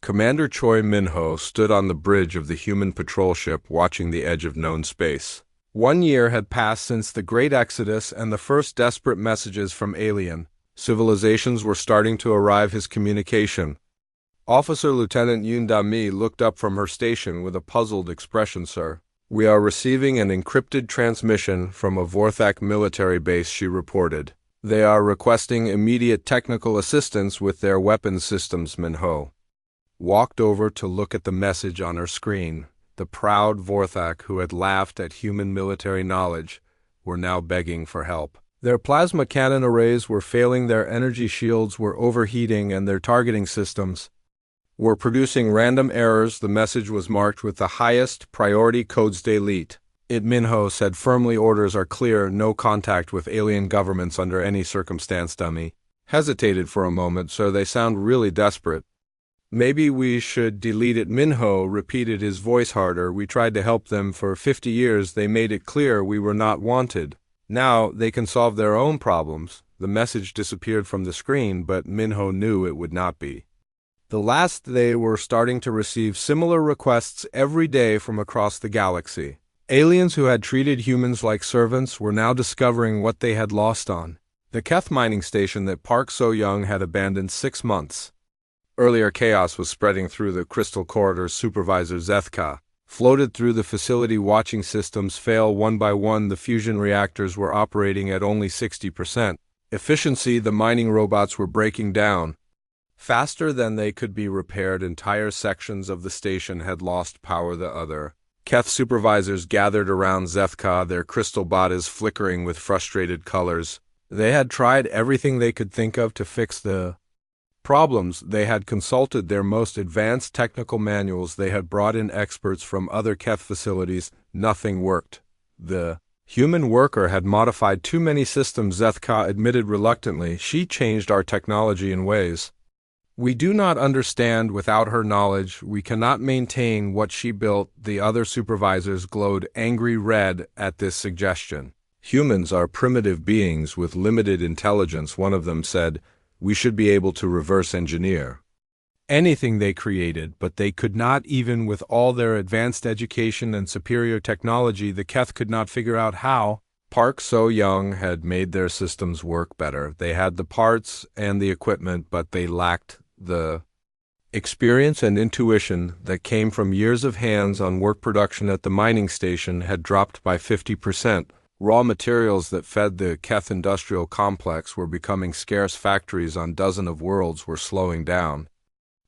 Commander Choi Min-ho stood on the bridge of the human patrol ship watching the edge of known space. 1 year had passed since the Great Exodus and the first desperate messages from alien civilizations were starting to arrive his communication. Officer Lieutenant Yoon Da-mi looked up from her station with a puzzled expression. Sir, we are receiving an encrypted transmission from a Vorthak military base, she reported. They are requesting immediate technical assistance with their weapons systems. Min-ho walked over to look at the message on her screen. The proud Vorthak who had laughed at human military knowledge were now begging for help. Their plasma cannon arrays were failing, their energy shields were overheating, and their targeting systems were producing random errors. The message was marked with the highest priority codes. Delete it, Min-ho said firmly. Orders are clear, no contact with alien governments under any circumstance. Dummy hesitated for a moment. Sir, they sound really desperate. Maybe we should delete it. Min-ho repeated, his voice harder. We tried to help them for 50 years. They made it clear we were not wanted. Now they can solve their own problems. The message disappeared from the screen, but Min-ho knew it would not be the last. They were starting to receive similar requests every day from across the galaxy. Aliens who had treated humans like servants were now discovering what they had lost on the Keth mining station that Park So-young had abandoned 6 months earlier. Chaos was spreading through the crystal corridors. Supervisor Zethka floated through the facility, watching systems fail one by one. The fusion reactors were operating at only 60% efficiency. The mining robots were breaking down faster than they could be repaired. Entire sections of the station had lost power. The other Keth supervisors gathered around Zethka, their crystal bodies flickering with frustrated colors. They had tried everything they could think of to fix the problems. They had consulted their most advanced technical manuals. They had brought in experts from other Keth facilities. Nothing worked. The human worker had modified too many systems, Zethka admitted reluctantly. She changed our technology in ways we do not understand. Without her knowledge, we cannot maintain what she built. The other supervisors glowed angry red at this suggestion. Humans are primitive beings with limited intelligence, one of them said. We should be able to reverse engineer anything they created, but they could not. Even with all their advanced education and superior technology, the Keth could not figure out how. Park So-young had made their systems work better. They had the parts and the equipment, but they lacked the experience and intuition that came from years of hands-on work. Production at the mining station had dropped by 50%. Raw materials that fed the Keth industrial complex were becoming scarce. Factories on dozens of worlds were slowing down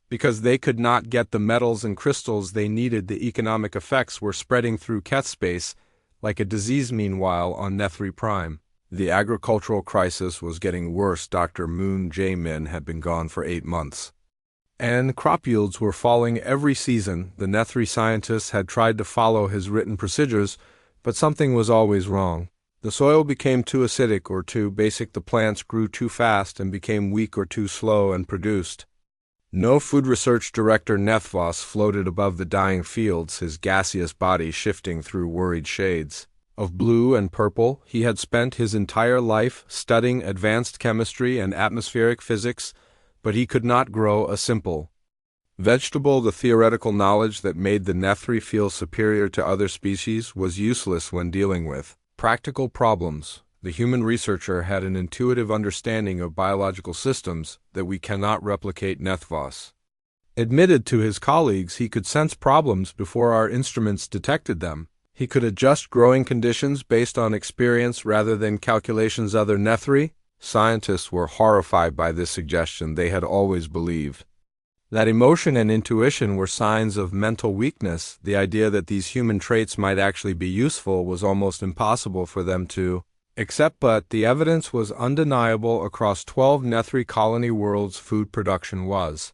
because they could not get the metals and crystals they needed. The economic effects were spreading through Keth space like a disease. Meanwhile, on Nethri Prime, the agricultural crisis was getting worse. Dr. Moon Jae-min had been gone for 8 months, and crop yields were falling every season. The Nethri scientists had tried to follow his written procedures, but something was always wrong. The soil became too acidic or too basic. The plants grew too fast and became weak or too slow and produced no food. Research Director Nethvos floated above the dying fields, his gaseous body shifting through worried shades of blue and purple. He had spent his entire life studying advanced chemistry and atmospheric physics, but he could not grow a simple vegetable. The theoretical knowledge that made the Nethri feel superior to other species was useless when dealing with practical problems. The human researcher had an intuitive understanding of biological systems that we cannot replicate. Nethvos admitted to his colleagues he could sense problems before our instruments detected them. He could adjust growing conditions based on experience rather than calculations. Other Nethri scientists were horrified by this suggestion. They had always believed that emotion and intuition were signs of mental weakness. The idea that these human traits might actually be useful was almost impossible for them to accept, but the evidence was undeniable. Across 12 Nethri colony worlds, food production was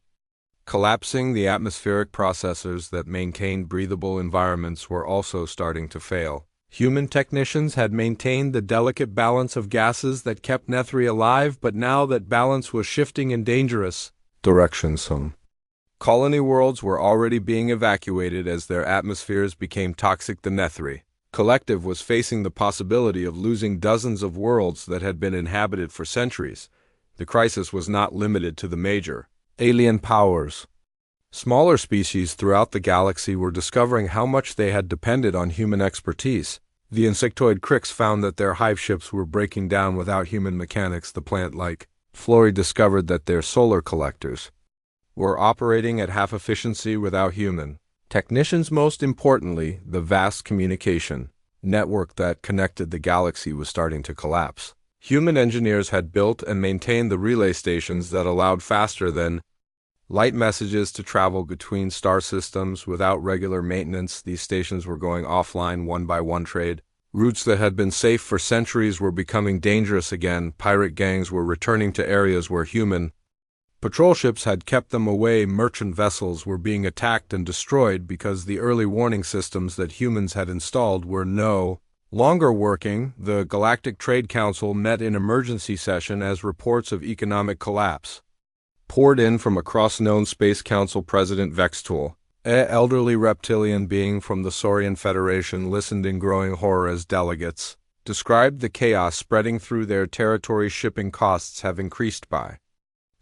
collapsing. The atmospheric processors that maintained breathable environments were also starting to fail. Human technicians had maintained the delicate balance of gases that kept Nethri alive, but now that balance was shifting in dangerous directions. Some colony worlds were already being evacuated as their atmospheres became toxic. The Nethri Collective was facing the possibility of losing dozens of worlds that had been inhabited for centuries. The crisis was not limited to the major alien powers. Smaller species throughout the galaxy were discovering how much they had depended on human expertise. The insectoid crics found that their hive ships were breaking down without human mechanics. The plant-like Florey discovered that their solar collectors were operating at half efficiency without human technicians. Most importantly, the vast communication network that connected the galaxy was starting to collapse. Human engineers had built and maintained the relay stations that allowed faster than light messages to travel between star systems without regular maintenance. These stations were going offline one by one. Trade routes that had been safe for centuries were becoming dangerous again. Pirate gangs were returning to areas where human patrol ships had kept them away. Merchant vessels were being attacked and destroyed because the early warning systems that humans had installed were no longer working. The Galactic Trade Council met in emergency session as reports of economic collapse poured in from across known Space Council. President Vextool, an elderly reptilian being from the Saurian Federation, listened in growing horror as delegates described the chaos spreading through their territory. Shipping costs have increased by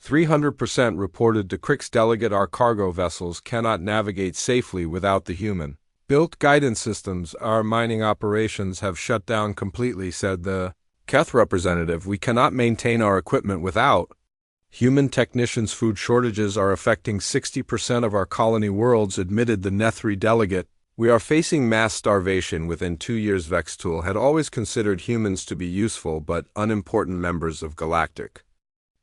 300%, reported to Crick's delegate. Our cargo vessels cannot navigate safely without the human-built guidance systems. Our mining operations have shut down completely, said the Keth representative. We cannot maintain our equipment without human technicians. Food shortages are affecting 60% of our colony worlds, admitted the Nethri delegate. We are facing mass starvation within 2 years. Vextool had always considered humans to be useful but unimportant members of galactic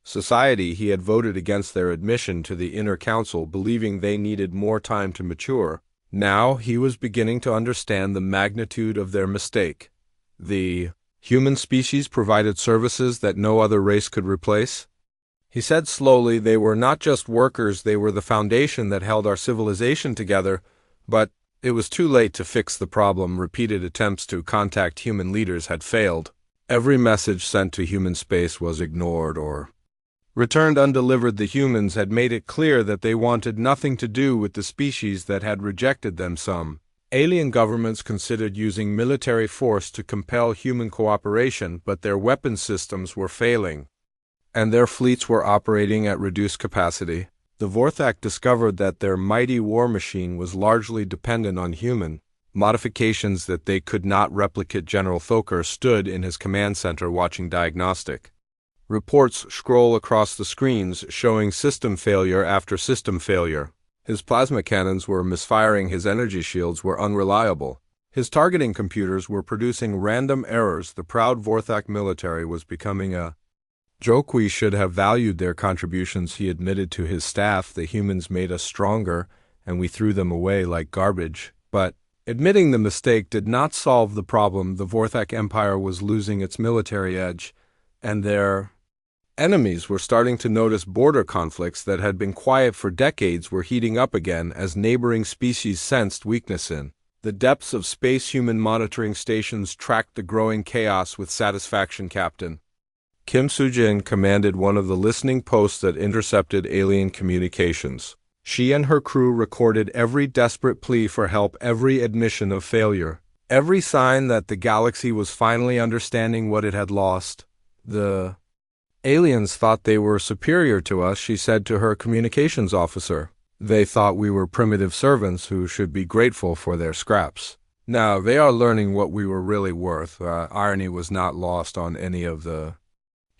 society. He had voted against their admission to the Inner Council, believing they needed more time to mature. Now he was beginning to understand the magnitude of their mistake. The human species provided services that no other race could replace. He said slowly, they were not just workers, they were the foundation that held our civilization together, but it was too late to fix the problem. Repeated attempts to contact human leaders had failed. Every message sent to human space was ignored or returned undelivered. The humans had made it clear that they wanted nothing to do with the species that had rejected them. Some alien governments considered using military force to compel human cooperation, but their weapon systems were failing, and their fleets were operating at reduced capacity. The Vorthak discovered that their mighty war machine was largely dependent on human modifications that they could not replicate. General Thoker stood in his command center watching diagnostic reports scroll across the screens showing system failure after system failure. His plasma cannons were misfiring, his energy shields were unreliable, his targeting computers were producing random errors. The proud Vorthak military was becoming a joke. We should have valued their contributions, he admitted to his staff. The humans made us stronger, and we threw them away like garbage. But admitting the mistake did not solve the problem. The Vorthak Empire was losing its military edge, and their enemies were starting to notice border conflicts that had been quiet for decades were heating up again as neighboring species sensed weakness in the depths of space. Human monitoring stations tracked the growing chaos with satisfaction. Captain Kim Sujin commanded one of the listening posts that intercepted alien communications. She and her crew recorded every desperate plea for help, every admission of failure, every sign that the galaxy was finally understanding what it had lost. The aliens thought they were superior to us, she said to her communications officer. They thought we were primitive servants who should be grateful for their scraps. Now they are learning what we were really worth. Irony was not lost on any of the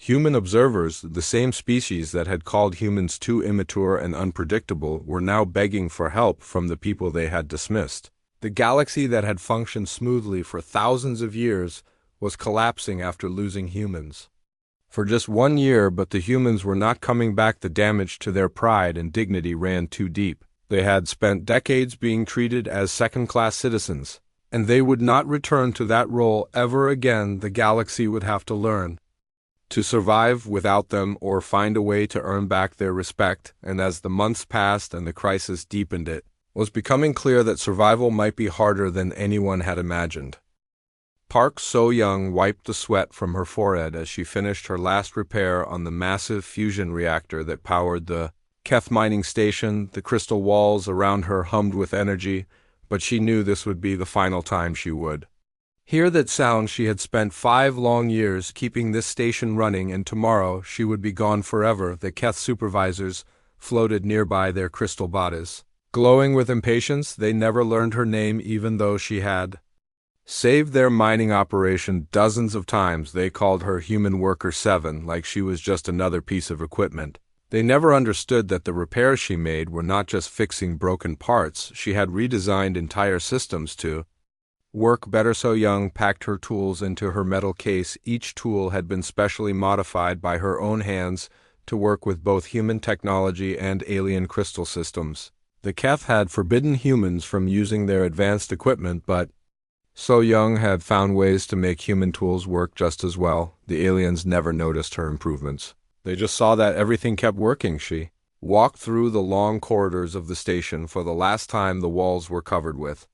human observers. The same species that had called humans too immature and unpredictable were now begging for help from the people they had dismissed. The galaxy that had functioned smoothly for thousands of years was collapsing after losing humans for just 1 year, but the humans were not coming back. The damage to their pride and dignity ran too deep. They had spent decades being treated as second-class citizens, and they would not return to that role ever again. The galaxy would have to learn to survive without them or find a way to earn back their respect. And as the months passed and the crisis deepened, it was becoming clear that survival might be harder than anyone had imagined. Park So-young wiped the sweat from her forehead as she finished her last repair on the massive fusion reactor that powered the Keth mining station. The crystal walls around her hummed with energy, but she knew this would be the final time she would hear that sound. She had spent 5 long years keeping this station running, and tomorrow she would be gone forever. The Keth supervisors floated nearby their crystal bodies. Glowing with impatience, they never learned her name even though she had saved their mining operation dozens of times. They called her Human Worker 7 like she was just another piece of equipment. They never understood that the repairs she made were not just fixing broken parts. She had redesigned entire systems to work better. So Young packed her tools into her metal case. Each tool had been specially modified by her own hands to work with both human technology and alien crystal systems. The Keth had forbidden humans from using their advanced equipment, but So Young had found ways to make human tools work just as well. The aliens never noticed her improvements. They just saw that everything kept working. She walked through the long corridors of the station. For the last time, the walls were covered with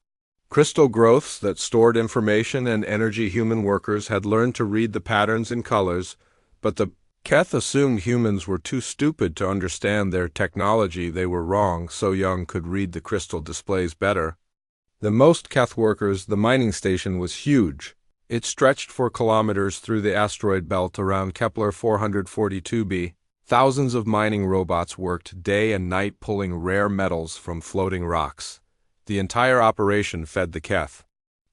crystal growths that stored information and energy. Human workers had learned to read the patterns and colors, but the Keth assumed humans were too stupid to understand their technology. They were wrong. So Young could read the crystal displays better than most Keth workers. The mining station was huge. It stretched for kilometers through the asteroid belt around Kepler 442b. Thousands of mining robots worked day and night pulling rare metals from floating rocks. The entire operation fed the Keth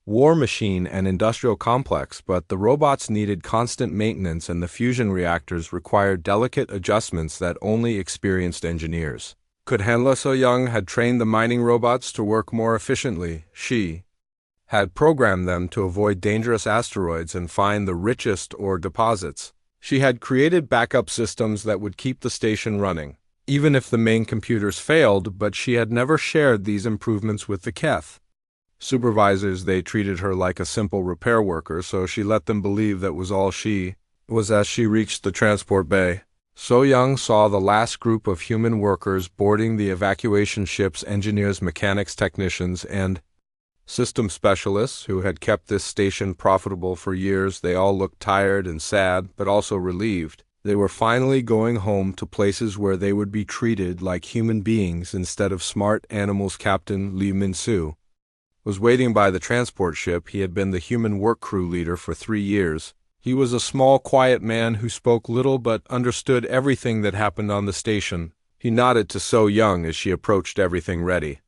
war machine and industrial complex, but the robots needed constant maintenance and the fusion reactors required delicate adjustments that only experienced engineers could handle. So Young had trained the mining robots to work more efficiently. She had programmed them to avoid dangerous asteroids and find the richest ore deposits. She had created backup systems that would keep the station running, even if the main computers failed, but she had never shared these improvements with the Keth supervisors. They treated her like a simple repair worker, so she let them believe that was all she was. As she reached the transport bay, So Young saw the last group of human workers boarding the evacuation ships. Engineers, mechanics, technicians, and system specialists who had kept this station profitable for years. They all looked tired and sad, but also relieved. They were finally going home to places where they would be treated like human beings instead of smart animals. Captain Lee Min-soo was waiting by the transport ship. He had been the human work crew leader for 3 years. He was a small, quiet man who spoke little but understood everything that happened on the station. He nodded to So Young as she approached, everything ready.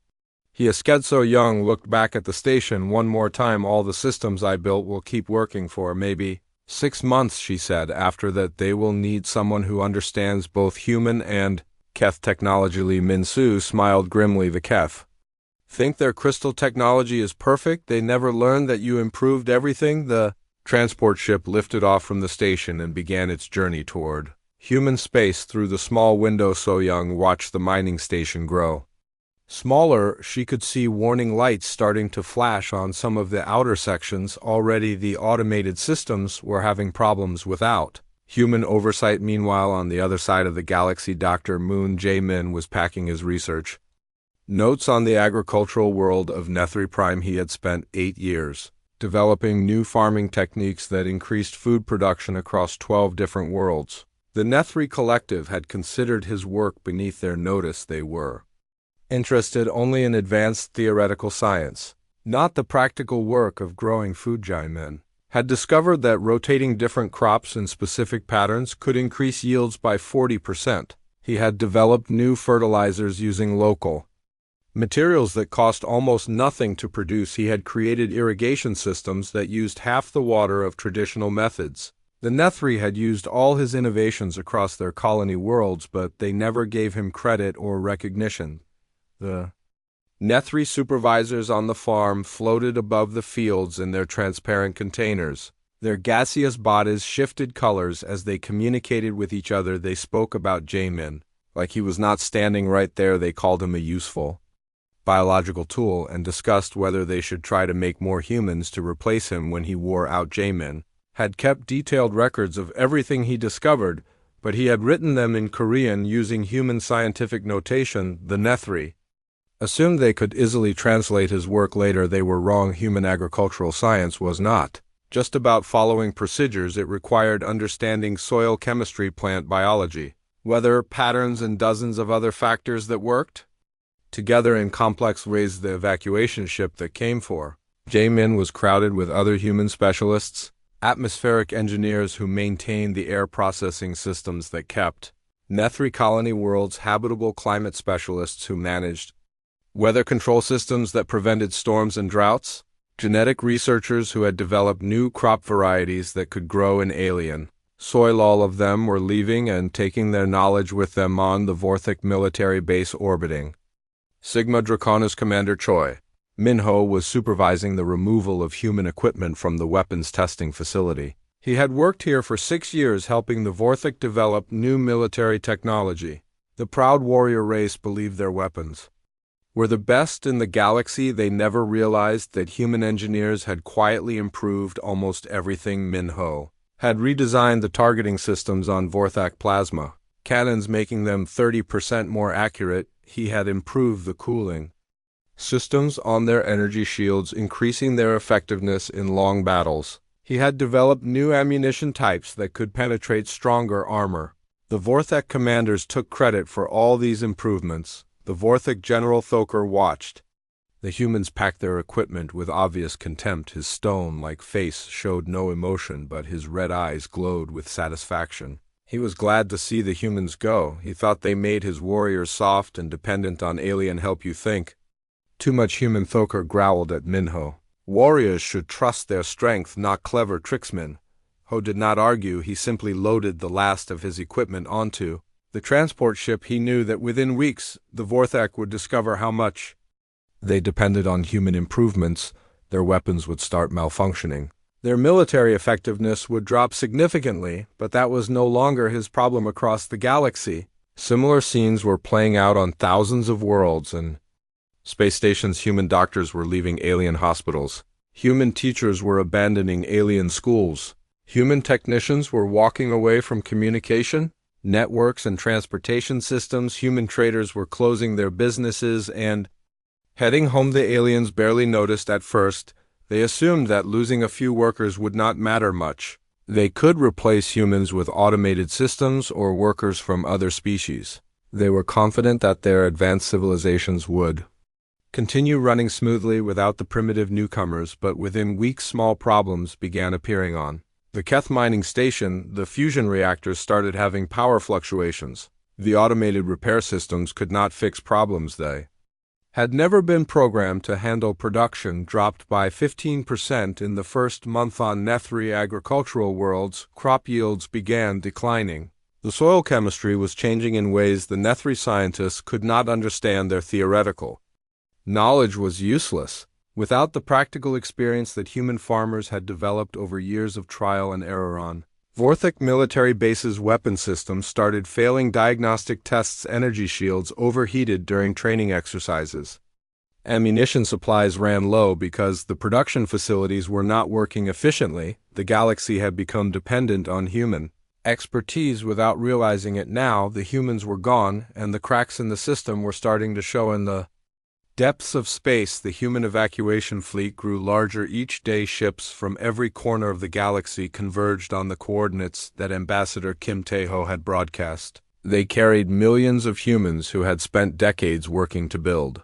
He asked. So Young looked back at the station one more time. All the systems I built will keep working for maybe 6 months, she said. After that, they will need someone who understands both human and Keth technology. Lee Min-soo smiled grimly. The Keth think their crystal technology is perfect. They never learned that you improved everything. The transport ship lifted off from the station and began its journey toward human space. Through the small window, So Young watched the mining station grow smaller. She could see warning lights starting to flash on some of the outer sections. Already the automated systems were having problems without human oversight. Meanwhile, on the other side of the galaxy, Dr. Moon Jae-min was packing his research notes on the agricultural world of Nethri Prime. He had spent 8 years developing new farming techniques that increased food production across 12 different worlds. The Nethri Collective had considered his work beneath their notice. They were interested only in advanced theoretical science, not the practical work of growing food. Jae-min had discovered that rotating different crops in specific patterns could increase yields by 40%. He had developed new fertilizers using local materials that cost almost nothing to produce. He had created irrigation systems that used half the water of traditional methods. The Nethri had used all his innovations across their colony worlds, but they never gave him credit or recognition. The Nethri supervisors on the farm floated above the fields in their transparent containers. Their gaseous bodies shifted colors as they communicated with each other. They spoke about Jae-min like he was not standing right there. They called him a useful biological tool and discussed whether they should try to make more humans to replace him when he wore out. Jae-min had kept detailed records of everything he discovered, but he had written them in Korean using human scientific notation. The Nethri assumed they could easily translate his work later. They were wrong. Human agricultural science was not just about following procedures. It required understanding soil chemistry, plant biology, weather patterns, and dozens of other factors that worked together in complex ways. The evacuation ship that came for Jae-min was crowded with other human specialists, atmospheric engineers who maintained the air processing systems that kept Nethri Colony World's habitable climate specialists who managed weather control systems that prevented storms and droughts, genetic researchers who had developed new crop varieties that could grow in alien soil. All of them were leaving and taking their knowledge with them on the Vorthik military base orbiting Sigma Draconis. Commander Choi Minho was supervising the removal of human equipment from the weapons testing facility. He had worked here for 6 years helping the Vorthik develop new military technology. The proud warrior race believed their weapons were the best in the galaxy. They never realized that human engineers had quietly improved almost everything. Minho had redesigned the targeting systems on Vorthak plasma cannons, making them 30% more accurate. He had improved the cooling systems on their energy shields, increasing their effectiveness in long battles. He had developed new ammunition types that could penetrate stronger armor. The Vorthak commanders took credit for all these improvements. The Vorthik General Thoker watched the humans pack their equipment with obvious contempt. His stone-like face showed no emotion, but his red eyes glowed with satisfaction. He was glad to see the humans go. He thought they made his warriors soft and dependent on alien help. You think too much. Human. Thoker growled at Minho. Warriors should trust their strength, not clever tricksmen. Ho did not argue. He simply loaded the last of his equipment onto the transport ship. He knew that within weeks the Vorthak would discover how much they depended on human improvements. Their weapons would start malfunctioning. Their military effectiveness would drop significantly, but that was no longer his problem. Across the galaxy, similar scenes were playing out on thousands of worlds and space stations. Human doctors were leaving alien hospitals. Human teachers were abandoning alien schools. Human technicians were walking away from communication, networks, and transportation systems. Human traders were closing their businesses and heading home. The aliens barely noticed at first. They assumed that losing a few workers would not matter much. They could replace humans with automated systems or workers from other species. They were confident that their advanced civilizations would continue running smoothly without the primitive newcomers, but within weeks small problems began appearing on the Keth mining station. The fusion reactors started having power fluctuations. The automated repair systems could not fix problems they had never been programmed to handle. Production dropped by 15% in the first month on Nethri. Agricultural worlds, crop yields began declining. The soil chemistry was changing in ways the Nethri scientists could not understand. Their theoretical knowledge was useless without the practical experience that human farmers had developed over years of trial and error on Vorthik military bases. Weapon systems started failing. Diagnostic tests. Energy shields overheated during training exercises. Ammunition supplies ran low because the production facilities were not working efficiently. The galaxy had become dependent on human expertise without realizing it. Now the humans were gone, and the cracks in the system were starting to show. In the depths of space, the human evacuation fleet grew larger each day. Ships from every corner of the galaxy converged on the coordinates that Ambassador Kim Tae-ho had broadcast. They carried millions of humans who had spent decades working to build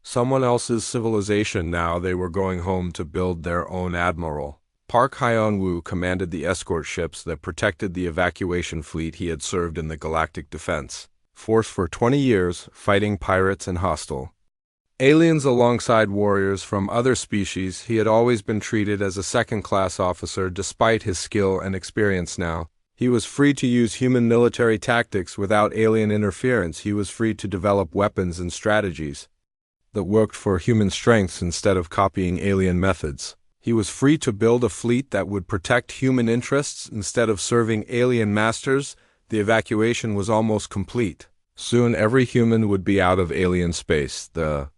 someone else's civilization. Now they were going home to build their own. Admiral Park Hyun-woo commanded the escort ships that protected the evacuation fleet. He had served in the Galactic Defense Force for 20 years, fighting pirates and hostile aliens alongside warriors from other species. He had always been treated as a second-class officer despite his skill and experience. Now he was free to use human military tactics without alien interference. He was free to develop weapons and strategies that worked for human strengths instead of copying alien methods. He was free to build a fleet that would protect human interests instead of serving alien masters. The evacuation was almost complete. Soon every human would be out of alien space. The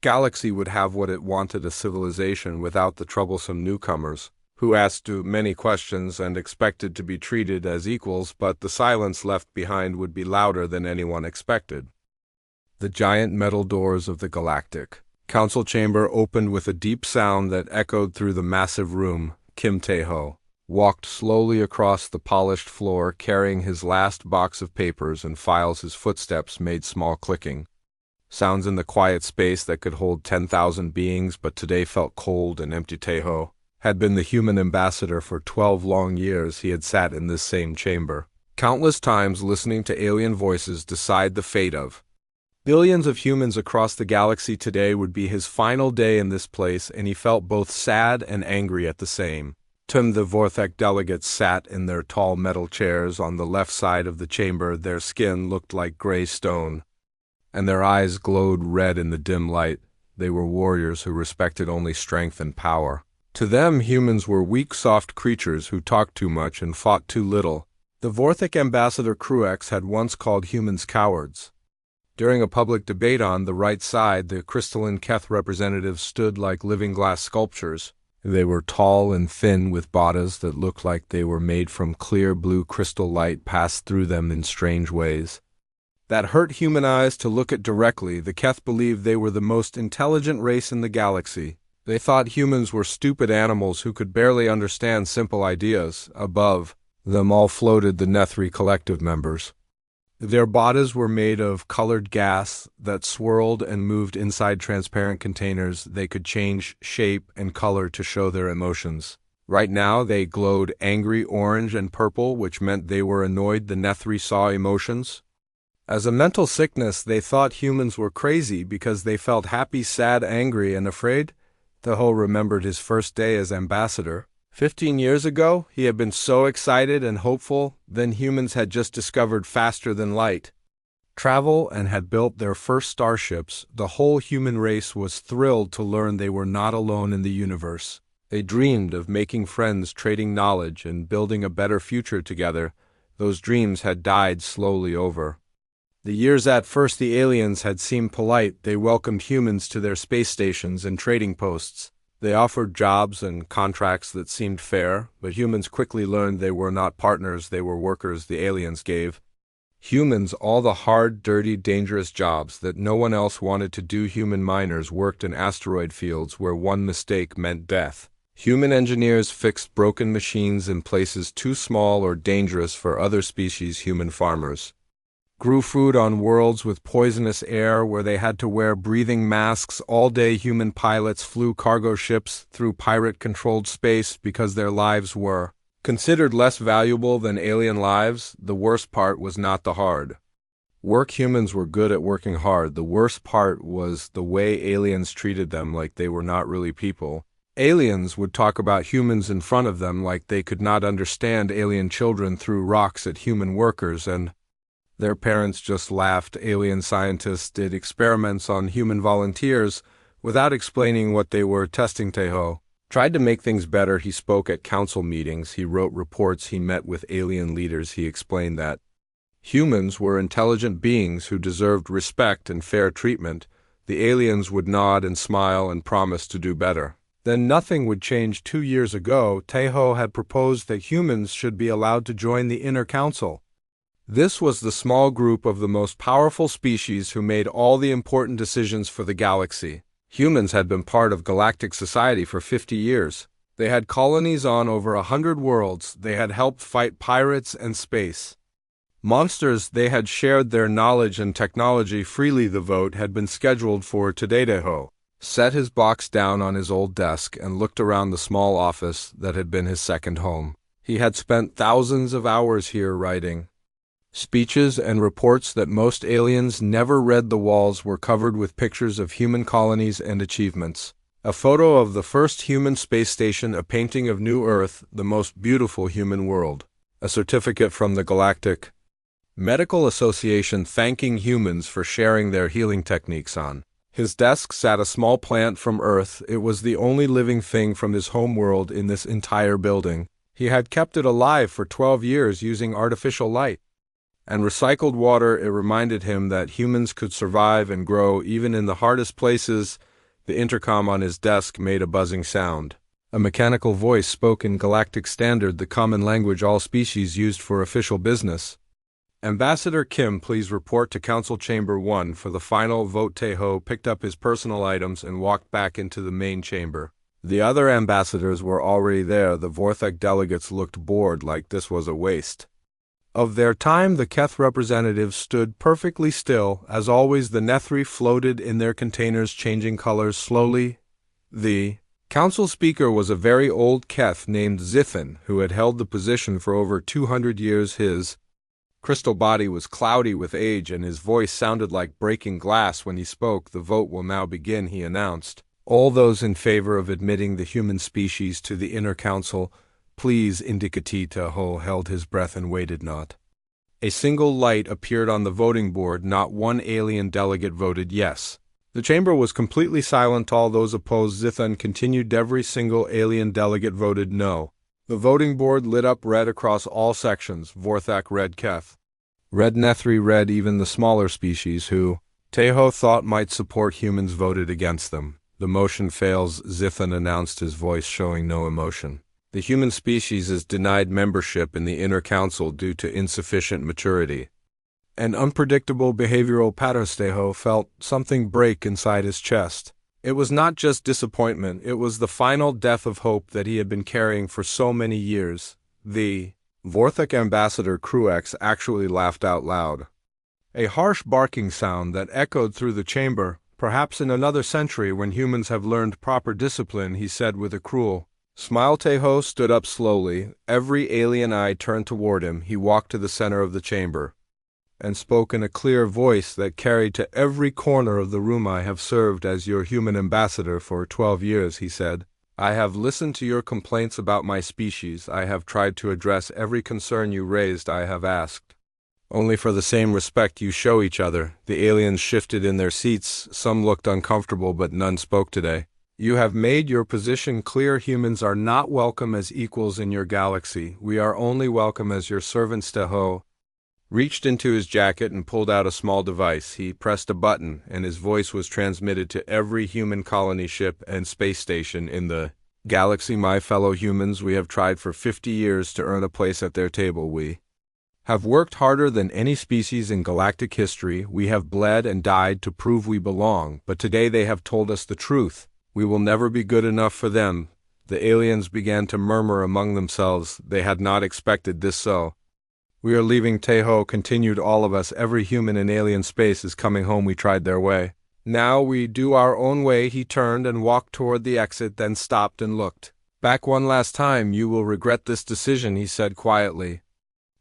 galaxy would have what it wanted: a civilization without the troublesome newcomers who asked too many questions and expected to be treated as equals, but the silence left behind would be louder than anyone expected. The giant metal doors of the Galactic Council chamber opened with a deep sound that echoed through the massive room. Kim Tae-ho walked slowly across the polished floor, carrying his last box of papers and files. His footsteps made small clicking sounds in the quiet space that could hold 10,000 beings, but today felt cold and empty. Tae-ho had been the human ambassador for 12 long years. He had sat in this same chamber Countless times listening to alien voices decide the fate of billions of humans across the galaxy today would be his final day in this place, and he felt both sad and angry at the same time. The Vorthek delegates sat in their tall metal chairs on the left side of the chamber. Their skin looked like gray stone, and their eyes glowed red in the dim light. They were warriors who respected only strength and power. To them, humans were weak, soft creatures who talked too much and fought too little. The Vorthek ambassador Cruex had once called humans cowards. During a public debate on the right side, the crystalline Keth representatives stood like living glass sculptures. They were tall and thin, with bodies that looked like they were made from clear blue crystal. Light passed through them in strange ways that hurt human eyes to look at directly. The Keth believed they were the most intelligent race in the galaxy. They thought humans were stupid animals who could barely understand simple ideas. Above them all floated the Nethri collective members. Their bodies were made of colored gas that swirled and moved inside transparent containers. They could change shape and color to show their emotions. Right now, they glowed angry orange and purple, which meant they were annoyed. The Nethri saw emotions as a mental sickness. They thought humans were crazy because they felt happy, sad, angry, and afraid. Teho remembered his first day as ambassador. 15 years ago, he had been so excited and hopeful. Then humans had just discovered faster than light travel and had built their first starships. The whole human race was thrilled to learn they were not alone in the universe. They dreamed of making friends, trading knowledge, and building a better future together. Those dreams had died slowly over the years. At first, the aliens had seemed polite. They welcomed humans to their space stations and trading posts. They offered jobs and contracts that seemed fair, but humans quickly learned they were not partners, they were workers. The aliens gave humans all the hard, dirty, dangerous jobs that no one else wanted to do. Human miners worked in asteroid fields where one mistake meant death. Human engineers fixed broken machines in places too small or dangerous for other species. Human farmers grew food on worlds with poisonous air where they had to wear breathing masks all day. Human pilots flew cargo ships through pirate-controlled space because their lives were considered less valuable than alien lives. The worst part was not the hard work. Humans were good at working hard. The worst part was the way aliens treated them, like they were not really people. Aliens would talk about humans in front of them like they could not understand. Alien children threw rocks at human workers, and their parents just laughed. Alien scientists did experiments on human volunteers without explaining what they were testing. Teho tried to make things better. He spoke at council meetings. He wrote reports. He met with alien leaders. He explained that humans were intelligent beings who deserved respect and fair treatment. The aliens would nod and smile and promise to do better. Then nothing would change. 2 years ago, Teho had proposed that humans should be allowed to join the inner council. This was the small group of the most powerful species who made all the important decisions for the galaxy. Humans had been part of galactic society for 50 years. They had colonies on over 100 worlds. They had helped fight pirates and space monsters. They had shared their knowledge and technology freely. The vote had been scheduled for today. Teho set his box down on his old desk and looked around the small office that had been his second home. He had spent thousands of hours here writing speeches and reports that most aliens never read. The walls were covered with pictures of human colonies and achievements. A photo of the first human space station, a painting of New Earth, the most beautiful human world, a certificate from the Galactic Medical Association thanking humans for sharing their healing techniques. On his desk sat a small plant from Earth. It was the only living thing from his home world in this entire building. He had kept it alive for 12 years using artificial light and recycled water. It reminded him that humans could survive and grow even in the hardest places. The intercom on his desk made a buzzing sound. A mechanical voice spoke in Galactic Standard, the common language all species used for official business. Ambassador Kim, please report to Council Chamber 1 for the final vote. Teho picked up his personal items and walked back into the main chamber. The other ambassadors were already there. The Vorthek delegates looked bored, like this was a waste of their time. The Keth representatives stood perfectly still. As always, the Nethri floated in their containers, changing colors slowly. The council speaker was a very old Keth named Zithan, who had held the position for over 200 years. His crystal body was cloudy with age and his voice sounded like breaking glass when he spoke. "The vote will now begin," he announced. "All those in favor of admitting the human species to the inner council, please indicate." Tahoe held his breath and waited not. A single light appeared on the voting board. Not one alien delegate voted yes. The chamber was completely silent. All those opposed Zithan continued. Every single alien delegate voted no. The voting board lit up red across all sections. Vorthak read Keth. Red Nethri read even the smaller species who, Tahoe thought might support humans, voted against them. "The motion fails," Zithan announced, his voice showing no emotion. "The human species is denied membership in the inner council due to insufficient maturity." An unpredictable behavioral pattern. Tahoe felt something break inside his chest. It was not just disappointment, it was the final death of hope that he had been carrying for so many years. The Vorthak ambassador Cruex actually laughed out loud. A harsh barking sound that echoed through the chamber. "Perhaps in another century, when humans have learned proper discipline," he said with a cruel smile. Tahoe stood up slowly. Every alien eye turned toward him. He walked to the center of the chamber and spoke in a clear voice that carried to every corner of the room. "I have served as your human ambassador for 12 years, he said. "I have listened to your complaints about my species. I have tried to address every concern you raised. I have asked only for the same respect you show each other." The aliens shifted in their seats. Some looked uncomfortable, but none spoke today. "You have made your position clear. Humans are not welcome as equals in your galaxy. We are only welcome as your servants." Tahoe reached into his jacket and pulled out a small device. He pressed a button, and his voice was transmitted to every human colony ship and space station in the galaxy. "My fellow humans, we have tried for 50 years to earn a place at their table. We have worked harder than any species in galactic history. We have bled and died to prove we belong, but today they have told us the truth. We will never be good enough for them." The aliens began to murmur among themselves. They had not expected this. "So we are leaving," Tahoe continued. "All of us, every human in alien space is coming home. We tried their way. Now we do our own way." He turned and walked toward the exit, then stopped and looked back one last time. "You will regret this decision," he said quietly.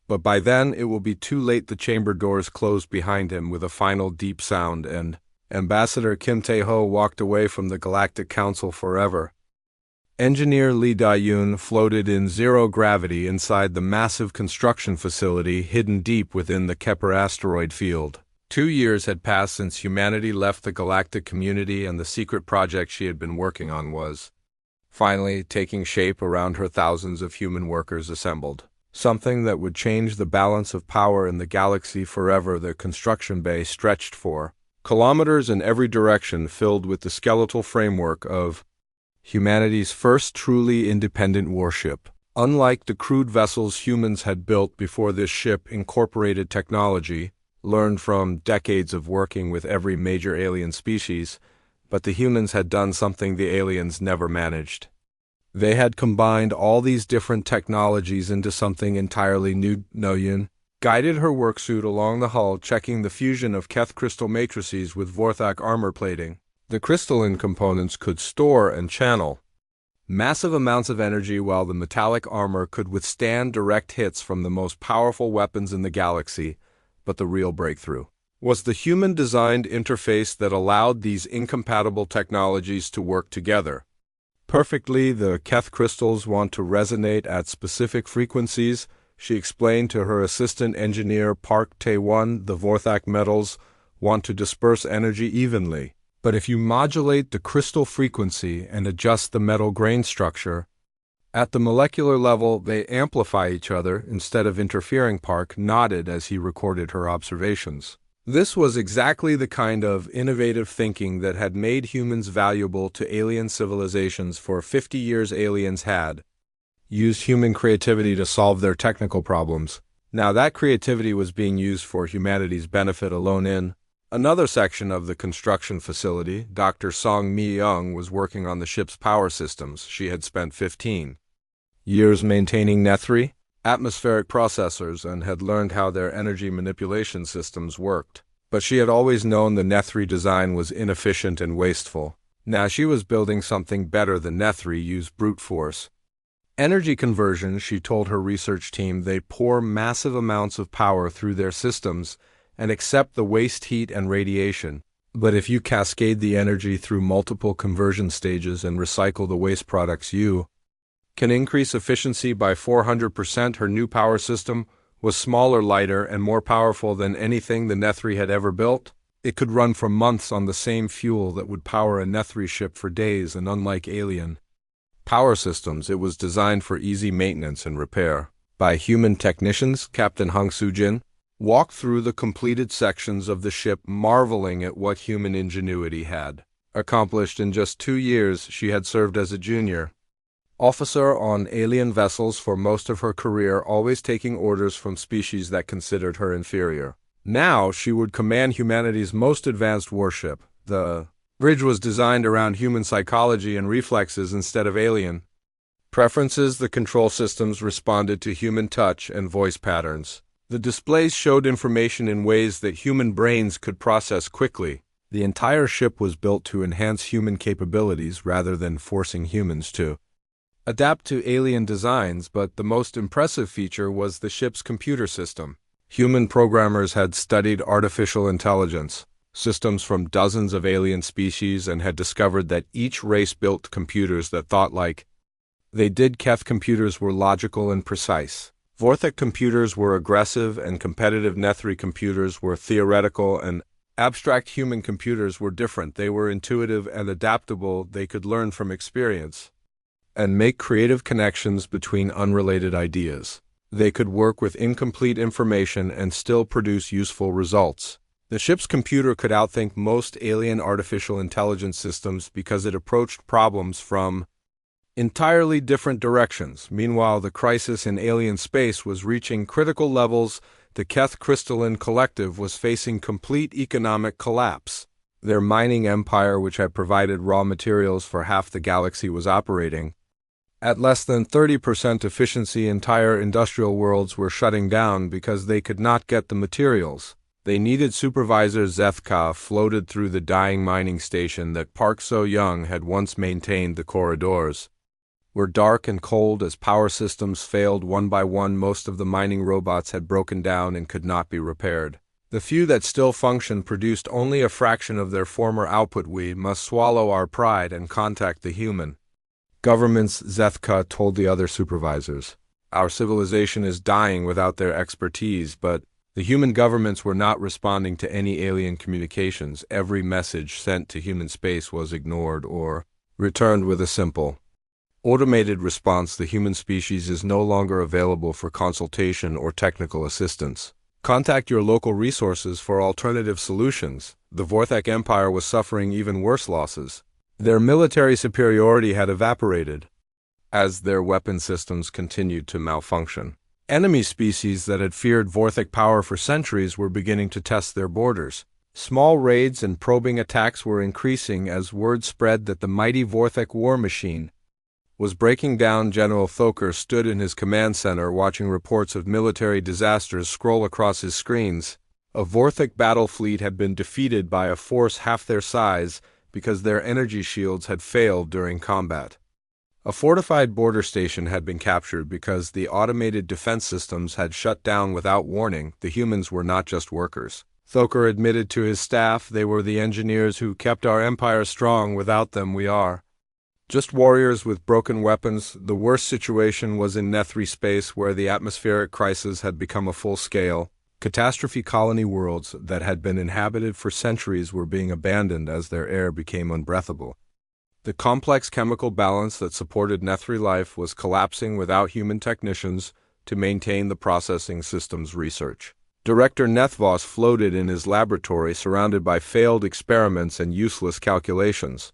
But by then it will be too late. The chamber doors closed behind him with a final deep sound, and Ambassador Kim Tahoe walked away from the Galactic Council forever. Engineer Lee Da-yoon floated in zero gravity inside the massive construction facility hidden deep within the Kepler asteroid field. 2 years had passed since humanity left the galactic community, and the secret project she had been working on was finally taking shape around her. Thousands of human workers assembled. Something that would change the balance of power in the galaxy forever. The construction bay stretched for kilometers in every direction, filled with the skeletal framework of humanity's first truly independent warship. Unlike the crude vessels humans had built before, this ship incorporated technology learned from decades of working with every major alien species, but the humans had done something the aliens never managed. They had combined all these different technologies into something entirely new. Noyun guided her worksuit along the hull, checking the fusion of Keth crystal matrices with Vorthak armor plating. The crystalline components could store and channel massive amounts of energy, while the metallic armor could withstand direct hits from the most powerful weapons in the galaxy. But the real breakthrough was the human-designed interface that allowed these incompatible technologies to work together perfectly. "The Keth crystals want to resonate at specific frequencies," she explained to her assistant engineer Park Tae-won. "The Vorthak metals want to disperse energy evenly. But if you modulate the crystal frequency and adjust the metal grain structure at the molecular level, they amplify each other instead of interfering." Park nodded as he recorded her observations. This was exactly the kind of innovative thinking that had made humans valuable to alien civilizations for 50 years. Aliens had used human creativity to solve their technical problems. Now that creativity was being used for humanity's benefit alone. In another section of the construction facility, Dr. Song Mi-young was working on the ship's power systems. She had spent 15 years maintaining Nethri atmospheric processors and had learned how their energy manipulation systems worked. But she had always known the Nethri design was inefficient and wasteful. Now she was building something better. The Nethri used brute force Energy conversion, she told her research team, they pour massive amounts of power through their systems and accept the waste heat and radiation. But if you cascade the energy through multiple conversion stages and recycle the waste products, you can increase efficiency by 400%. Her new power system was smaller, lighter, and more powerful than anything the Nethri had ever built. It could run for months on the same fuel that would power a Nethri ship for days, and unlike alien power systems, it was designed for easy maintenance and repair. By human technicians, Captain Hung Soo-jin walked through the completed sections of the ship, marveling at what human ingenuity had accomplished. In just 2 years, she had served as a junior officer on alien vessels for most of her career, always taking orders from species that considered her inferior. Now she would command humanity's most advanced warship. The bridge was designed around human psychology and reflexes instead of alien preferences. The control systems responded to human touch and voice patterns. The displays showed information in ways that human brains could process quickly. The entire ship was built to enhance human capabilities rather than forcing humans to adapt to alien designs, but the most impressive feature was the ship's computer system. Human programmers had studied artificial intelligence systems from dozens of alien species and had discovered that each race built computers that thought like they did. Keth computers were logical and precise. Vorthek computers were aggressive and competitive. Nethri computers were theoretical, and abstract. Human computers were different. They were intuitive and adaptable. They could learn from experience and make creative connections between unrelated ideas. They could work with incomplete information and still produce useful results. The ship's computer could outthink most alien artificial intelligence systems because it approached problems from entirely different directions. Meanwhile, the crisis in alien space was reaching critical levels. The Keth Crystalline Collective was facing complete economic collapse. Their mining empire, which had provided raw materials for half the galaxy, was operating at less than 30% efficiency. Entire industrial worlds were shutting down because they could not get the materials they needed. Supervisor Zethka floated through the dying mining station that Park So-young had once maintained. The corridors were dark and cold as power systems failed one by one. Most of the mining robots had broken down and could not be repaired. The few that still functioned produced only a fraction of their former output. We must swallow our pride and contact the human governments, Zethka told the other supervisors. Our civilization is dying without their expertise. But the human governments were not responding to any alien communications. Every message sent to human space was ignored or returned with a simple automated response. The human species is no longer available for consultation or technical assistance. Contact your local resources for alternative solutions. The Vorthek Empire was suffering even worse losses. Their military superiority had evaporated as their weapon systems continued to malfunction. Enemy species that had feared Vorthek power for centuries were beginning to test their borders. Small raids and probing attacks were increasing as word spread that the mighty Vorthek war machine was breaking down. General Thoker stood in his command center watching reports of military disasters scroll across his screens. A Vorthek battle fleet had been defeated by a force half their size because their energy shields had failed during combat. A fortified border station had been captured because the automated defense systems had shut down without warning. The humans were not just workers. Thoker admitted to his staff, they were the engineers who kept our empire strong. Without them, we are just warriors with broken weapons. The worst situation was in Nethri space, where the atmospheric crisis had become a full-scale catastrophe. Colony worlds that had been inhabited for centuries were being abandoned as their air became unbreathable. The complex chemical balance that supported Nethri life was collapsing without human technicians to maintain the processing systems. Research Director Nethvos floated in his laboratory surrounded by failed experiments and useless calculations.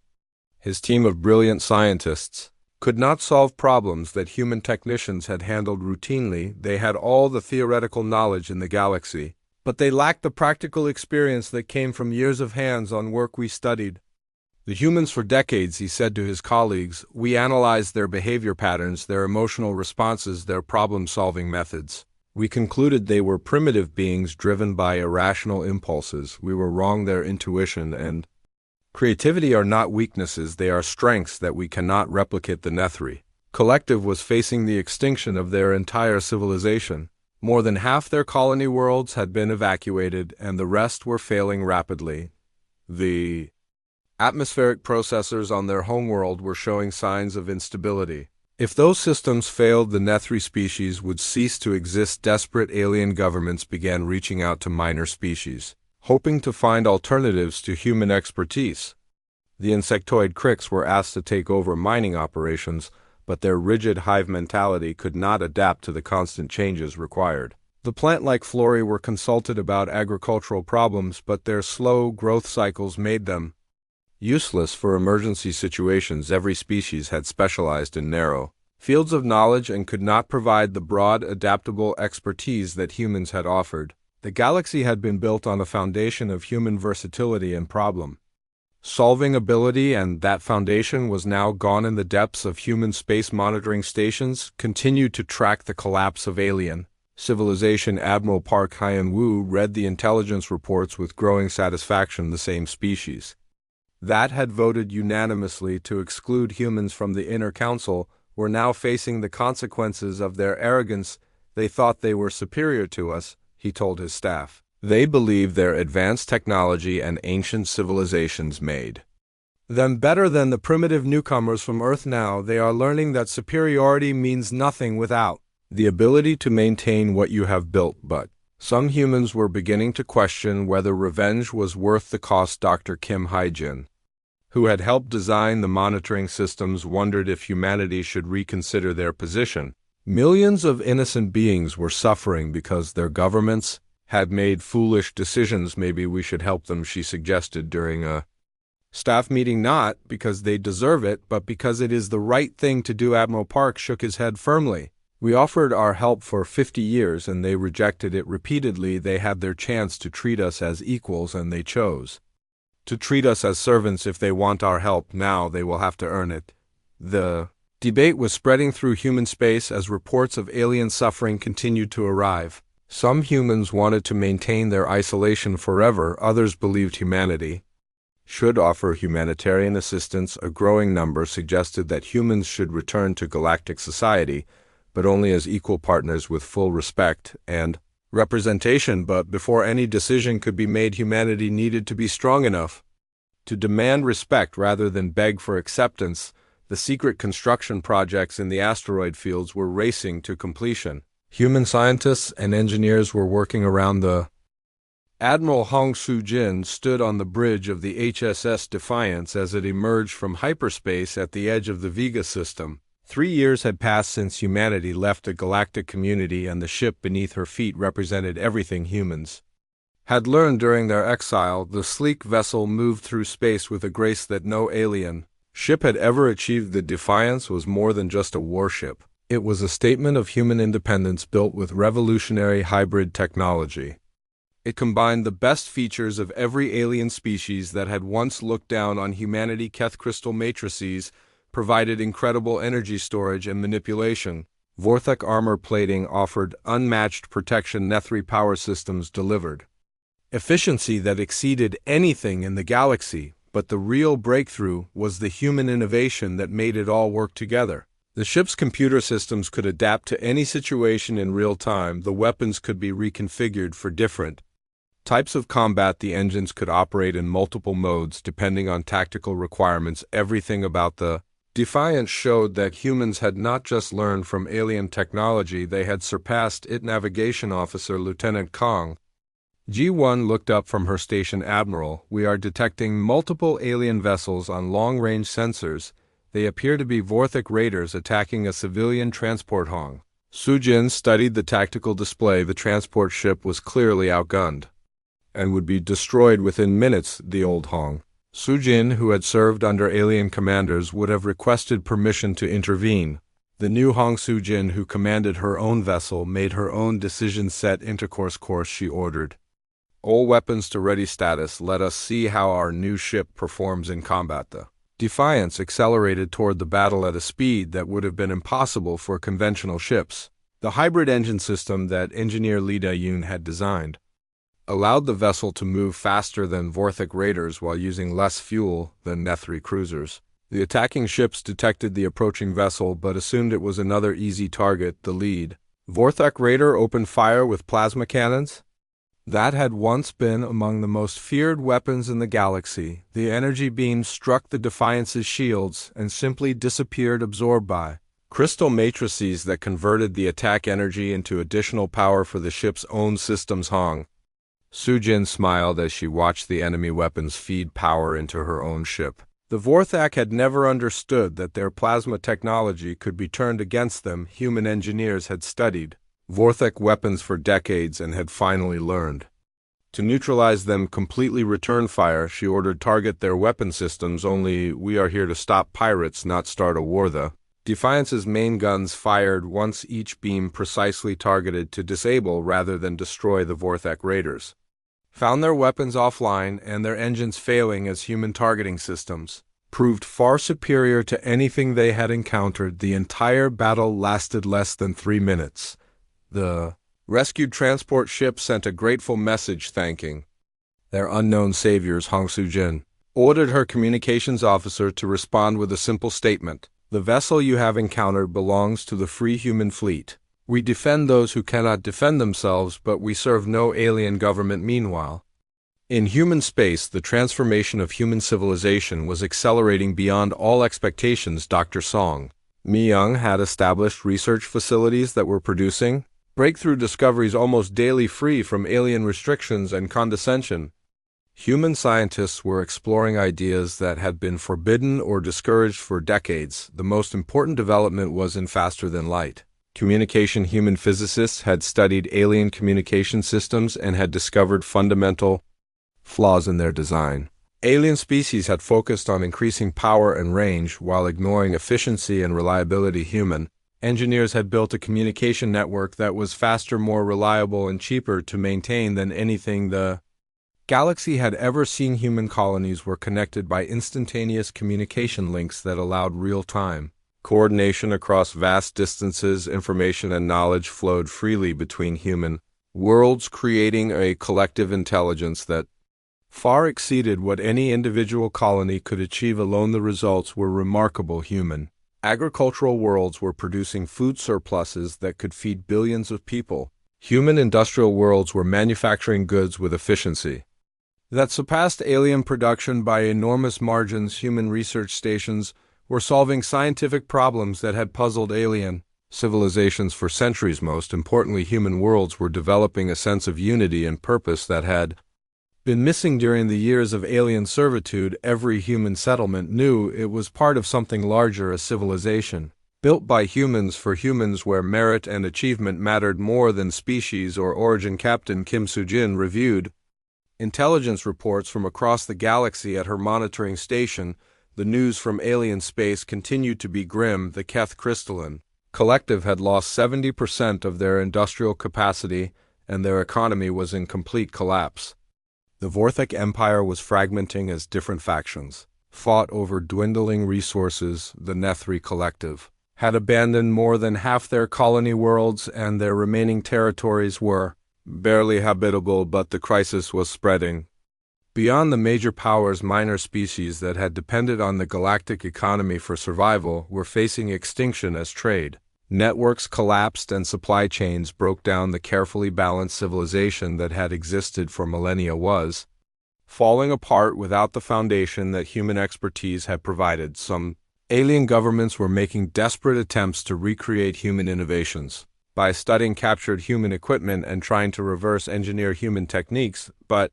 His team of brilliant scientists could not solve problems that human technicians had handled routinely. They had all the theoretical knowledge in the galaxy, but they lacked the practical experience that came from years of hands-on work. We studied the humans for decades, he said to his colleagues. We analyzed their behavior patterns, their emotional responses, their problem-solving methods. We concluded they were primitive beings driven by irrational impulses. We were wrong. Their intuition and creativity are not weaknesses, they are strengths that we cannot replicate. The Nethri Collective was facing the extinction of their entire civilization. More than half their colony worlds had been evacuated, and the rest were failing rapidly. The atmospheric processors on their homeworld were showing signs of instability. If those systems failed, the Nethri species would cease to exist. Desperate alien governments began reaching out to minor species, hoping to find alternatives to human expertise. The insectoid crics were asked to take over mining operations, but their rigid hive mentality could not adapt to the constant changes required. The plant-like flora were consulted about agricultural problems, but their slow growth cycles made them useless for emergency situations. Every species had specialized in narrow fields of knowledge and could not provide the broad, adaptable expertise that humans had offered. The galaxy had been built on a foundation of human versatility and problem-solving ability, and that foundation was now gone. In the depths of human space monitoring stations continued to track the collapse of alien civilization. Admiral Park Hyun-woo read the intelligence reports with growing satisfaction. The same species that had voted unanimously to exclude humans from the Inner Council were now facing the consequences of their arrogance. They thought they were superior to us, he told his staff. They believed their advanced technology and ancient civilizations made them better than the primitive newcomers from Earth. Now they are learning that superiority means nothing without the ability to maintain what you have built. But some humans were beginning to question whether revenge was worth the cost. Dr. Kim Hae-jin, who had helped design the monitoring systems, wondered if humanity should reconsider their position. Millions of innocent beings were suffering because their governments had made foolish decisions. Maybe we should help them, she suggested during a staff meeting. Not because they deserve it, but because it is the right thing to do. Admiral Park shook his head firmly. We offered our help for 50 years and they rejected it repeatedly. They had their chance to treat us as equals and they chose to treat us as servants. If they want our help now, they will have to earn it. The debate was spreading through human space as reports of alien suffering continued to arrive. Some humans wanted to maintain their isolation forever. Others believed humanity should offer humanitarian assistance. A growing number suggested that humans should return to galactic society, but only as equal partners with full respect and representation. But before any decision could be made, humanity needed to be strong enough to demand respect rather than beg for acceptance. The secret construction projects in the asteroid fields were racing to completion. Human scientists and engineers were working around the Admiral Hong Soo-jin stood on the bridge of the HSS Defiance as it emerged from hyperspace at the edge of the Vega system. 3 years had passed since humanity left the galactic community, and the ship beneath her feet represented everything humans had learned during their exile. The sleek vessel moved through space with a grace that no alien ship had ever achieved. The Defiance was more than just a warship. It was a statement of human independence built with revolutionary hybrid technology. It combined the best features of every alien species that had once looked down on humanity. Keth crystal matrices provided incredible energy storage and manipulation. Vorthek armor plating offered unmatched protection. Nethri power systems delivered efficiency that exceeded anything in the galaxy. But the real breakthrough was the human innovation that made it all work together. The ship's computer systems could adapt to any situation in real time. The weapons could be reconfigured for different types of combat. The engines could operate in multiple modes depending on tactical requirements. Everything about the Defiance showed that humans had not just learned from alien technology, they had surpassed it. Navigation Officer Lieutenant Kong Ji-1 looked up from her station. Admiral, we are detecting multiple alien vessels on long-range sensors. They appear to be Vorthek raiders attacking a civilian transport. Hong Soo-jin studied the tactical display. The transport ship was clearly outgunned and would be destroyed within minutes. The old Hong Soo-jin, who had served under alien commanders, would have requested permission to intervene. The new Hong Soo-jin, who commanded her own vessel, made her own decisions. Set intercourse course, she ordered. All weapons to ready status. Let us see how our new ship performs in combat. The Defiance accelerated toward the battle at a speed that would have been impossible for conventional ships. The hybrid engine system that engineer Lee Da-yoon had designed allowed the vessel to move faster than Vorthek raiders while using less fuel than Nethri cruisers. The attacking ships detected the approaching vessel but assumed it was another easy target, the lead. Vorthok Raider opened fire with plasma cannons. That had once been among the most feared weapons in the galaxy. The energy beams struck the Defiance's shields and simply disappeared, absorbed by crystal matrices that converted the attack energy into additional power for the ship's own systems. Sujin smiled as she watched the enemy weapons feed power into her own ship. The Vorthak had never understood that their plasma technology could be turned against them. Human engineers had studied Vorthak weapons for decades and had finally learned to neutralize them. Completely return fire, she ordered. Target their weapon systems only. We are here to stop pirates, not start a war. The Defiance's main guns fired once, each beam precisely targeted to disable rather than destroy the Vorthak raiders. Found their weapons offline and their engines failing as human targeting systems proved far superior to anything they had encountered. The entire battle lasted less than 3 minutes. The rescued transport ship sent a grateful message thanking their unknown saviors. Hong Sujin ordered her communications officer to respond with a simple statement. The vessel you have encountered belongs to the Free Human Fleet. We defend those who cannot defend themselves, but we serve no alien government. Meanwhile, in human space, the transformation of human civilization was accelerating beyond all expectations. Dr. Song Mi-young had established research facilities that were producing breakthrough discoveries almost daily, free from alien restrictions and condescension. Human scientists were exploring ideas that had been forbidden or discouraged for decades. The most important development was in faster-than-light communication. Human physicists had studied alien communication systems and had discovered fundamental flaws in their design. Alien species had focused on increasing power and range while ignoring efficiency and reliability. Human engineers had built a communication network that was faster, more reliable, and cheaper to maintain than anything the galaxy had ever seen. Human colonies were connected by instantaneous communication links that allowed real-time coordination across vast distances. Information and knowledge flowed freely between human worlds, creating a collective intelligence that far exceeded what any individual colony could achieve alone. The results were remarkable. Human agricultural worlds were producing food surpluses that could feed billions of people. Human industrial worlds were manufacturing goods with efficiency that surpassed alien production by enormous margins. Human research stations were solving scientific problems that had puzzled alien civilizations for centuries. Most importantly, human worlds were developing a sense of unity and purpose that had been missing during the years of alien servitude. Every human settlement knew it was part of something larger, a civilization built by humans for humans, where merit and achievement mattered more than species or origin. Captain Kim Sujin reviewed intelligence reports from across the galaxy at her monitoring station. The news from alien space continued to be grim. The Keth Crystalline Collective had lost 70% of their industrial capacity, and their economy was in complete collapse. The Vorthak Empire was fragmenting as different factions fought over dwindling resources. The Nethri Collective had abandoned more than half their colony worlds, and their remaining territories were barely habitable. But the crisis was spreading beyond the major powers. Minor species that had depended on the galactic economy for survival were facing extinction as trade networks collapsed and supply chains broke down. The carefully balanced civilization that had existed for millennia was falling apart without the foundation that human expertise had provided. Some alien governments were making desperate attempts to recreate human innovations by studying captured human equipment and trying to reverse engineer human techniques, but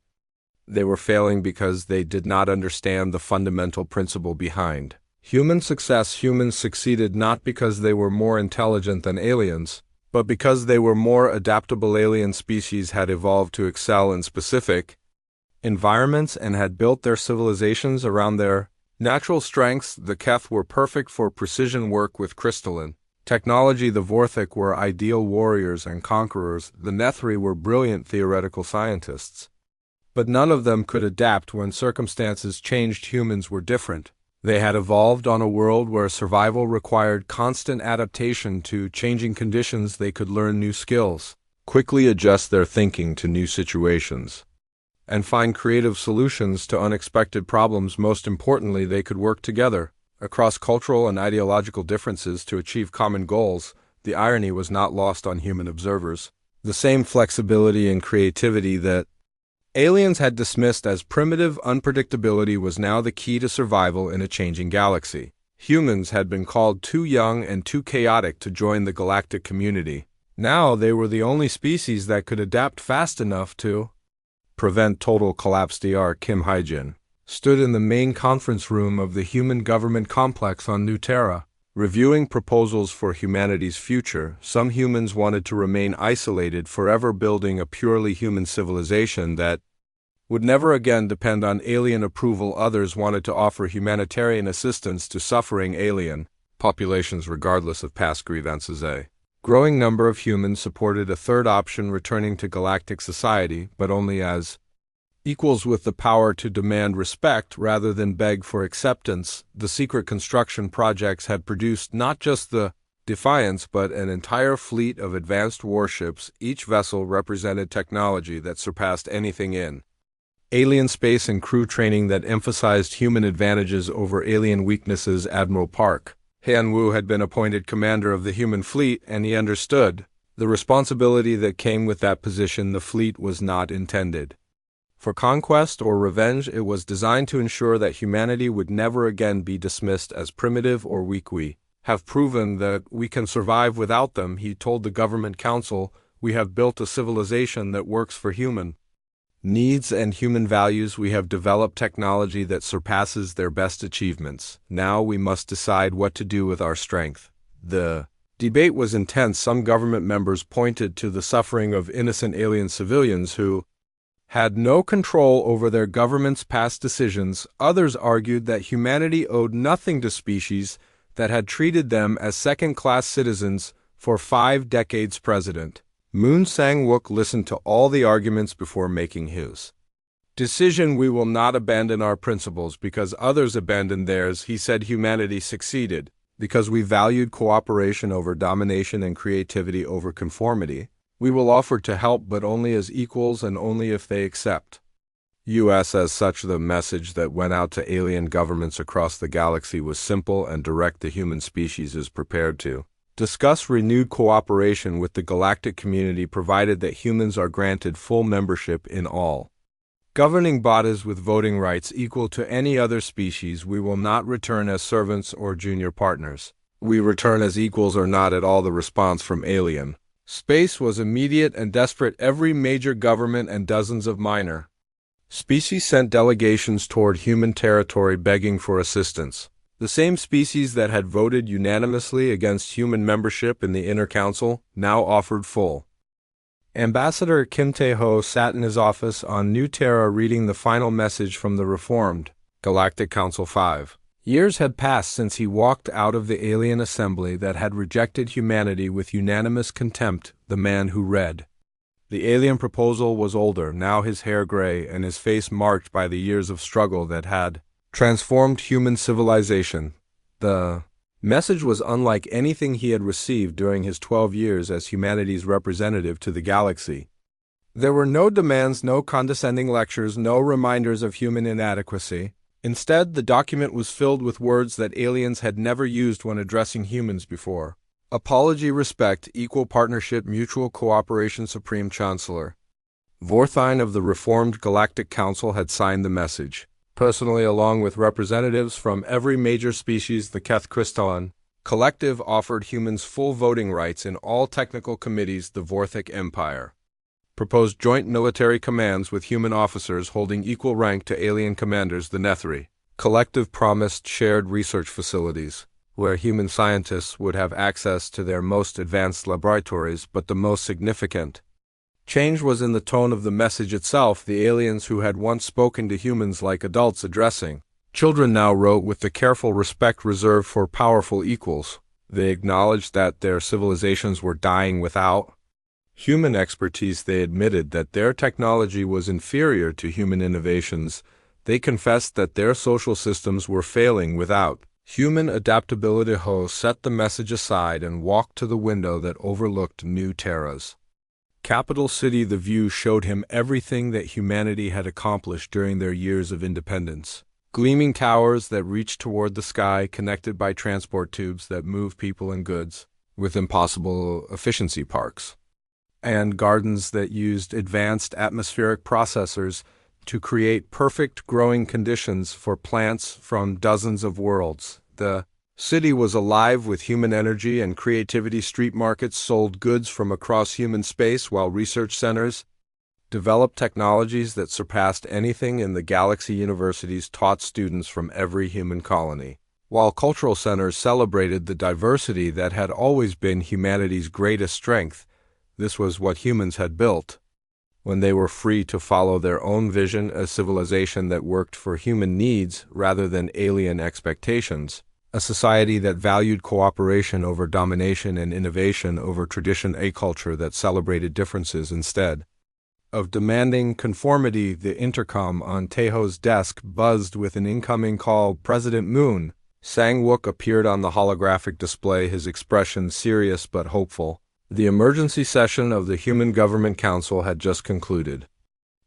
they were failing because they did not understand the fundamental principle behind human success. Humans succeeded not because they were more intelligent than aliens, but because they were more adaptable. Alien species had evolved to excel in specific environments and had built their civilizations around their natural strengths. The Keth were perfect for precision work with crystalline technology. The Vorthak were ideal warriors and conquerors. The Nethri were brilliant theoretical scientists. But none of them could adapt when circumstances changed. Humans were different. They had evolved on a world where survival required constant adaptation to changing conditions. They could learn new skills, quickly adjust their thinking to new situations, and find creative solutions to unexpected problems. Most importantly, they could work together. across cultural and ideological differences to achieve common goals, the irony was not lost on human observers. The same flexibility and creativity that aliens had dismissed as primitive unpredictability was now the key to survival in a changing galaxy. Humans had been called too young and too chaotic to join the galactic community. Now they were the only species that could adapt fast enough to prevent total collapse. Dr. Kim Hyjin stood in the main conference room of the human government complex on New Terra, reviewing proposals for humanity's future. Some humans wanted to remain isolated, forever building a purely human civilization that would never again depend on alien approval. Others wanted to offer humanitarian assistance to suffering alien populations regardless of past grievances. A growing number of humans supported a third option, returning to galactic society, but only as equals with the power to demand respect rather than beg for acceptance. The secret construction projects had produced not just the Defiance but an entire fleet of advanced warships. Each vessel represented technology that surpassed anything in alien space and crew training that emphasized human advantages over alien weaknesses. Admiral Park Han-woo had been appointed commander of the human fleet, and he understood the responsibility that came with that position. The fleet was not intended for conquest or revenge. It was designed to ensure that humanity would never again be dismissed as primitive or weak. We have proven that we can survive without them, he told the government council. We have built a civilization that works for human needs and human values. We have developed technology that surpasses their best achievements. Now we must decide what to do with our strength. The debate was intense. Some government members pointed to the suffering of innocent alien civilians who had no control over their government's past decisions. Others argued that humanity owed nothing to species that had treated them as second-class citizens for 5 decades. President Moon Sang-wook listened to all the arguments before making his decision. We will not abandon our principles because others abandoned theirs, he said. Humanity succeeded because we valued cooperation over domination and creativity over conformity. We will offer to help, but only as equals and only if they accept us as such. The message that went out to alien governments across the galaxy was simple and direct. The human species is prepared to discuss renewed cooperation with the galactic community, provided that humans are granted full membership in all governing bodies with voting rights equal to any other species. We will not return as servants or junior partners. We return as equals or not at all. The response from alien space was immediate and desperate. Every major government and dozens of minor species sent delegations toward human territory begging for assistance. The same species that had voted unanimously against human membership in the Inner Council now offered full. Ambassador Kim Tae-ho sat in his office on New Terra reading the final message from the reformed Galactic Council. 5 years had passed since he walked out of the alien assembly that had rejected humanity with unanimous contempt. The man who read the alien proposal was older, now his hair gray and his face marked by the years of struggle that had transformed human civilization. The message was unlike anything he had received during his 12 years as humanity's representative to the galaxy. There were no demands, no condescending lectures, no reminders of human inadequacy. Instead, the document was filled with words that aliens had never used when addressing humans before. Apology, respect, equal partnership, mutual cooperation. Supreme Chancellor Vorthine of the Reformed Galactic Council had signed the message personally, along with representatives from every major species. The Keth Crystalline Collective offered humans full voting rights in all technical committees. The Vorthic Empire proposed joint military commands with human officers holding equal rank to alien commanders. The Nethri Collective promised shared research facilities where human scientists would have access to their most advanced laboratories, but the most significant change was in the tone of the message itself. The aliens who had once spoken to humans like adults addressing children now wrote with the careful respect reserved for powerful equals. They acknowledged that their civilizations were dying without human expertise. They admitted that their technology was inferior to human innovations. They confessed that their social systems were failing without human adaptability. Ho set the message aside and walked to the window that overlooked New Terra's capital city. The view showed him everything that humanity had accomplished during their years of independence. Gleaming towers that reach toward the sky connected by transport tubes that move people and goods, with impossible efficiency parks. And gardens that used advanced atmospheric processors to create perfect growing conditions for plants from dozens of worlds. The city was alive with human energy and creativity. Street markets sold goods from across human space, while research centers developed technologies that surpassed anything in the galaxy. Universities taught students from every human colony, while cultural centers celebrated the diversity that had always been humanity's greatest strength. This was what humans had built when they were free to follow their own vision, a civilization that worked for human needs rather than alien expectations, a society that valued cooperation over domination and innovation over tradition, a culture that celebrated differences instead of demanding conformity. The intercom on Tejo's desk buzzed with an incoming call. President Moon Sang-wook appeared on the holographic display, his expression serious but hopeful. The emergency session of the Human Government Council had just concluded,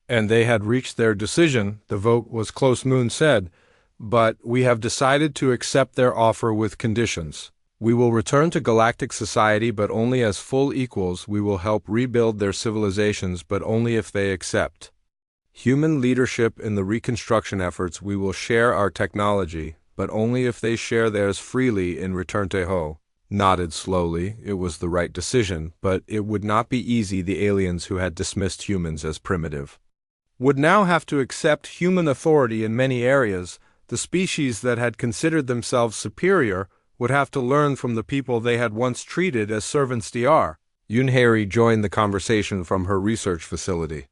and they had reached their decision. The vote was close, Moon said, but we have decided to accept their offer with conditions. We will return to galactic society, but only as full equals. We will help rebuild their civilizations, but only if they accept human leadership in the reconstruction efforts. We will share our technology, but only if they share theirs freely in return. Tejo nodded slowly. It was the right decision, but it would not be easy. The aliens who had dismissed humans as primitive would now have to accept human authority in many areas. The species that had considered themselves superior would have to learn from the people they had once treated as servants. Dr. Yoonhae joined the conversation from her research facility.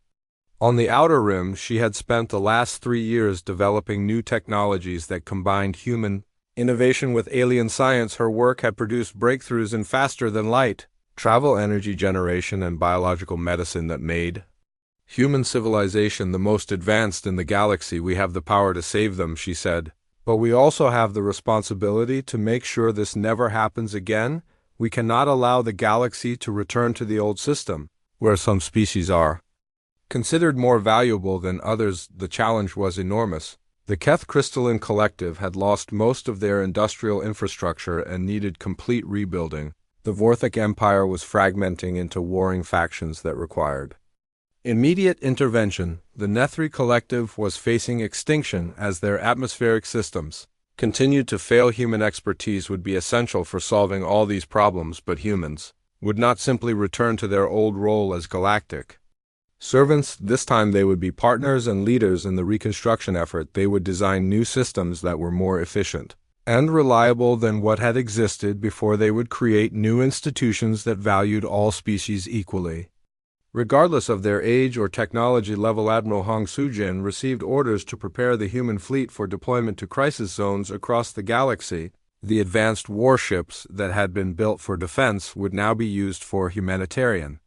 On the Outer Rim, she had spent the last 3 years developing new technologies that combined human innovation with alien science. Her work had produced breakthroughs in faster-than-light travel, energy generation, and biological medicine that made human civilization the most advanced in the galaxy. We have the power to save them, she said, but we also have the responsibility to make sure this never happens again. We cannot allow the galaxy to return to the old system, where some species are considered more valuable than others. The challenge was enormous. The Keth Crystalline Collective had lost most of their industrial infrastructure and needed complete rebuilding. The Vorthic Empire was fragmenting into warring factions that required immediate intervention. The Nethri Collective was facing extinction as their atmospheric systems continued to fail. Human expertise would be essential for solving all these problems, but humans would not simply return to their old role as galactic servants. This time they would be partners and leaders in the reconstruction effort. They would design new systems that were more efficient and reliable than what had existed before. They would create new institutions that valued all species equally, regardless of their age or technology level. Admiral Hong Soo-jin received orders to prepare the human fleet for deployment to crisis zones across the galaxy. The advanced warships that had been built for defense would now be used for humanitarian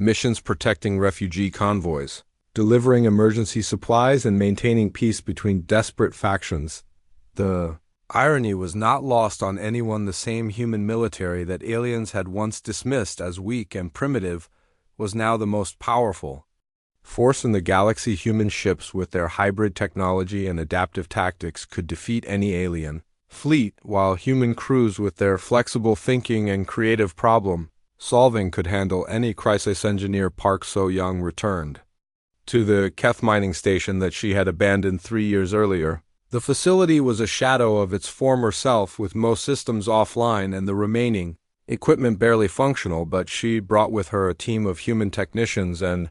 missions, protecting refugee convoys, delivering emergency supplies, and maintaining peace between desperate factions. The irony was not lost on anyone. The same human military that aliens had once dismissed as weak and primitive was now the most powerful force in the galaxy. Human ships with their hybrid technology and adaptive tactics could defeat any alien fleet, while human crews with their flexible thinking and creative problem solving could handle any crisis. Engineer Park So-young returned to the Keth mining station that she had abandoned 3 years earlier. The facility was a shadow of its former self, with most systems offline and the remaining equipment barely functional, but she brought with her a team of human technicians and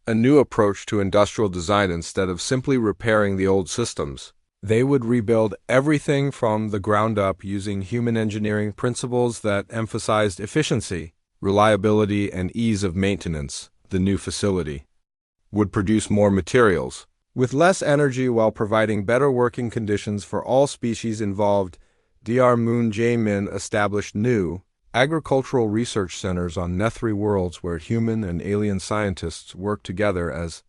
a new approach to industrial design. Instead of simply repairing the old systems, they would rebuild everything from the ground up using human engineering principles that emphasized efficiency, reliability, and ease of maintenance. The new facility would produce more materials with less energy while providing better working conditions for all species involved. Dr. Moon Jae-min established new agricultural research centers on Nethri worlds where human and alien scientists worked together as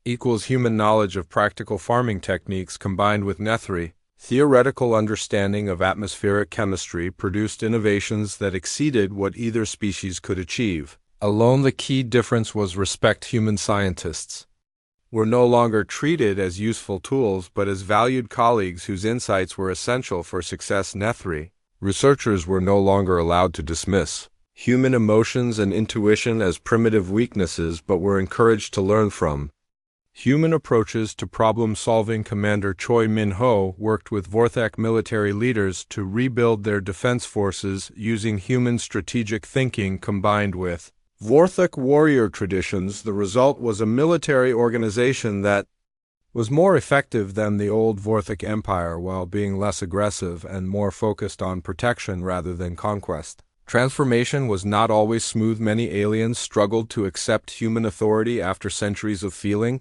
equals. Human knowledge of practical farming techniques combined with Nethri theoretical understanding of atmospheric chemistry produced innovations that exceeded what either species could achieve alone. The key difference was respect. Human scientists were no longer treated as useful tools but as valued colleagues whose insights were essential for success. Nethri. Researchers were no longer allowed to dismiss human emotions and intuition as primitive weaknesses but were encouraged to learn from human approaches to problem-solving. Commander Choi Min-ho worked with Vorthak military leaders to rebuild their defense forces using human strategic thinking combined with Vorthak warrior traditions. The result was a military organization that was more effective than the old Vorthak Empire while being less aggressive and more focused on protection rather than conquest. Transformation was not always smooth. Many aliens struggled to accept human authority after centuries of feeling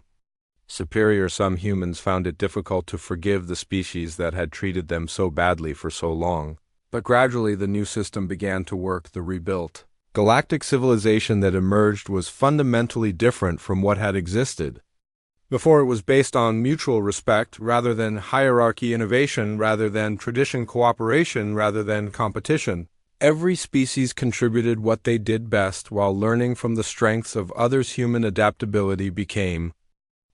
superior. Some humans found it difficult to forgive the species that had treated them so badly for so long. But gradually the new system began to work. The rebuilt galactic civilization that emerged was fundamentally different from what had existed before. It was based on mutual respect rather than hierarchy, innovation rather than tradition, cooperation rather than competition. Every species contributed what they did best while learning from the strengths of others. Human adaptability became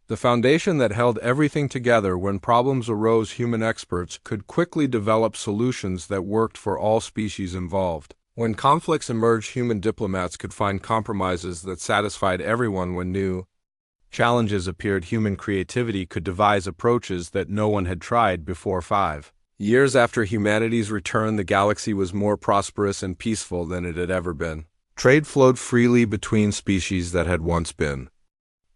the foundation that held everything together. When problems arose, human experts could quickly develop solutions that worked for all species involved. When conflicts emerged, human diplomats could find compromises that satisfied everyone. When new challenges appeared, human creativity could devise approaches that no one had tried before. 5 years after humanity's return, the galaxy was more prosperous and peaceful than it had ever been. Trade flowed freely between species that had once been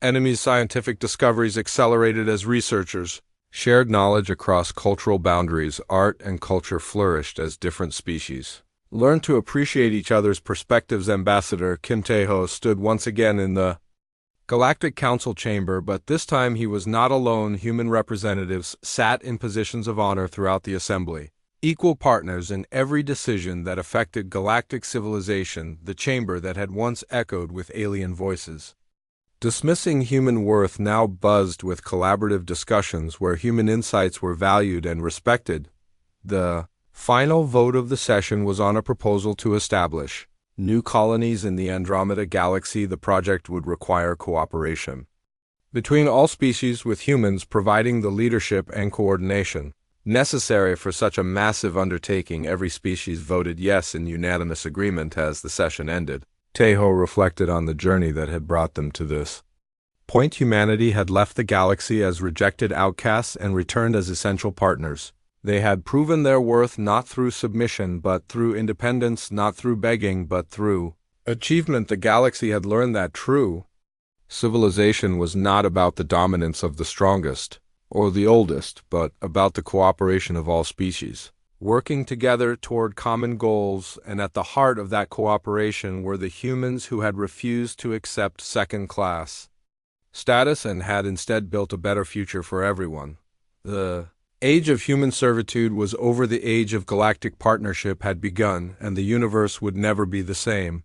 enemies. Scientific discoveries accelerated as researchers shared knowledge across cultural boundaries. Art and culture flourished as different species learned to appreciate each other's perspectives. Ambassador Kim Tae-ho stood once again in the Galactic Council chamber, but this time he was not alone. Human representatives sat in positions of honor throughout the assembly, equal partners in every decision that affected galactic civilization. The chamber that had once echoed with alien voices dismissing human worth now buzzed with collaborative discussions where human insights were valued and respected. The final vote of the session was on a proposal to establish new colonies in the Andromeda Galaxy. The project would require cooperation between all species, with humans providing the leadership and coordination necessary for such a massive undertaking. Every species voted yes in unanimous agreement. As the session ended, Tae-ho reflected on the journey that had brought them to this point. Humanity had left the galaxy as rejected outcasts and returned as essential partners. They had proven their worth not through submission but through independence, not through begging but through achievement. The galaxy had learned that true civilization was not about the dominance of the strongest or the oldest, but about the cooperation of all species, working together toward common goals. And at the heart of that cooperation were the humans who had refused to accept second-class status and had instead built a better future for everyone. The age of human servitude was over. The age of galactic partnership had begun, and the universe would never be the same.